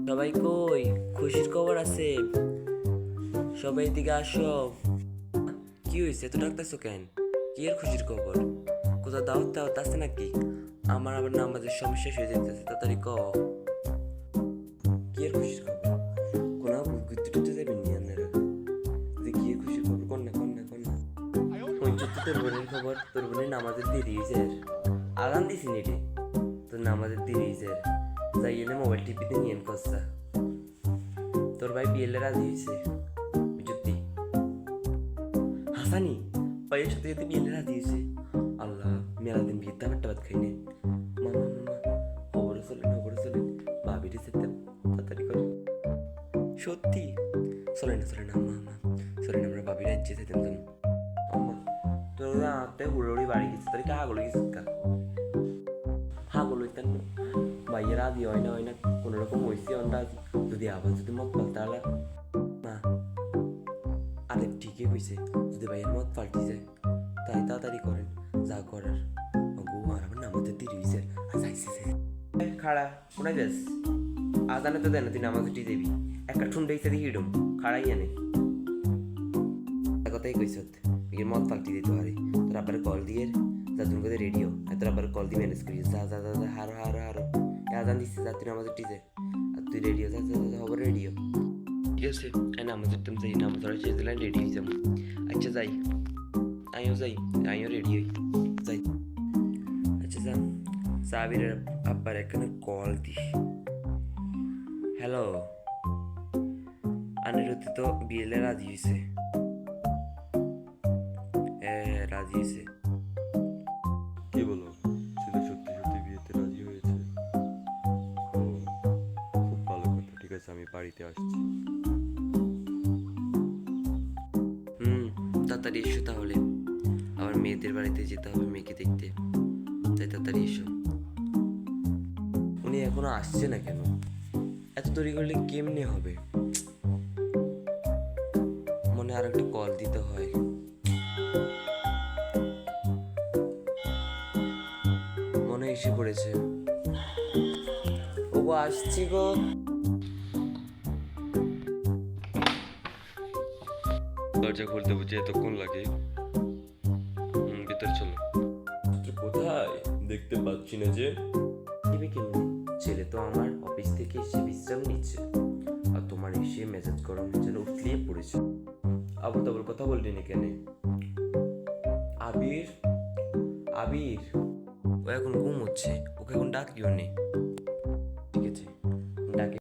সবাই কই? খুশির খবর আছে? সবাই দিকে আসো। কি হয়েছে, এত ডাকতেছো কেন? কি এর খুশির খবর? কোথাও দাওয়াত টাওয়াত আছে নাকি? আমার আবার নামাজের সমস্যা হয়ে যেতেছে, তাড়াতাড়ি কও। কি এর খুশির খবর? কোন ঘুরতে টুরতে যাবেন নি আপনারা? যে কি এর খুশির খবর? কন না। শুনছো তো তোর বোনের খবর? তোর বোনের নামাজের দেরি হয়েছে। আগান দিছি নি রে, তোর নামাজের দেরি হয়েছে। যাই এনে মোবাইল টিপিতে নিয়ে কসা। তোর ভাই বিয়েলে রাজি হয়েছে, বুঝতি? হাসানি ভাইয়ের সাথে সাথে বিয়েলে রাজি হয়েছে। আল্লাহ, মেলা দিন বিয়েতে আমার টাবাত খাই নে। মামা খবরে চলেন ভাবির সাথে তাড়াতাড়ি করে। সত্যি? চলে না আম্মা চলেন, আমরা ভাবির রাজ্যে যেতাম যাম। আম্মা তোর আতে হুড়োড়ি বাড়ি গেছে, তোর কা গলে গেছিস কা? হাগল হইতেন না, ভাইয়ের আদি হয় না কোনো রকম হয়েছে অন্দাজ। যদি আবার যদি মত পাল তাহলে না, আরে ঠিকই কইছে, যদি ভাইয়ের মত পাল্টি যায় তাই তাড়াতাড়ি করেন যা করার। গো আর আমার নামাজের দেরি হয়েছে। খাড়া কোনায় যাস? আজানে তো দেন তুই নামাজ উঠি দেবি, একটা ঠুন্ডে ইচ্ছে দেখি ইডম খাড়াই আনে। কথাই কইস এর মত পাল্টি দিতে পারে। তোর আবার কল দিয়ে যা তুমি কোথায় রেডিও, তোর আবার কল দিয়ে ম্যানেজ করিস। যা হারো আজান দিচ্ছে, যা তুই নামাজ উঠি যায় আর তুই রেডিও যা হবো রেডিও। ঠিক আছে, নামাজ উঠতাম যাই, নামাজ পড়া শেষ দিলাম রেডি হয়ে যাবো। আচ্ছা যাই, আমিও রেডি হই যাই। আচ্ছা যা, সাবির আব্বার এখানে কল দি। হ্যালো, আনিরুদ্ধ তো বিয়েলে রাজি হয়েছে। হ্যাঁ রাজি হয়েছে। কি বলো, ছেলে সত্যি সত্যি বিয়েতে রাজি হয়েছে? ও, খুব ভালো কথা। ঠিক আছে, আমি বাড়িতে আসছি। হুম, তাড়াতাড়ি এসো তাহলে, আবার মেয়েদের বাড়িতে যেতে হবে মেয়েকে দেখতে, তাই তাড়াতাড়ি এসো। উনি এখনো আসছে না কেন? এত দেরি করলে কেমনে হবে? মনে আর একটা কল দিতে হয়। মনে এসে পড়েছে। ও আসছি গো। দরজা খুলতে বুঝি এতক্ষণ লাগে? ভিতরে চলো। কোথায় দেখতে পাচ্ছি না যে? দিবে কেমনি? ছেলে তো আমার অফিস থেকে এসে বিশ্রাম নিচ্ছে, আর তোমার এসে মেজাজ গরমের জন্য উতলিয়ে পড়েছে। আবল তাবল কথা বললি না কেন? আবির, আবির ও এখন ঘুম হচ্ছে, ওকে এখন ডাকিও নে। ঠিক আছে, ডাকি।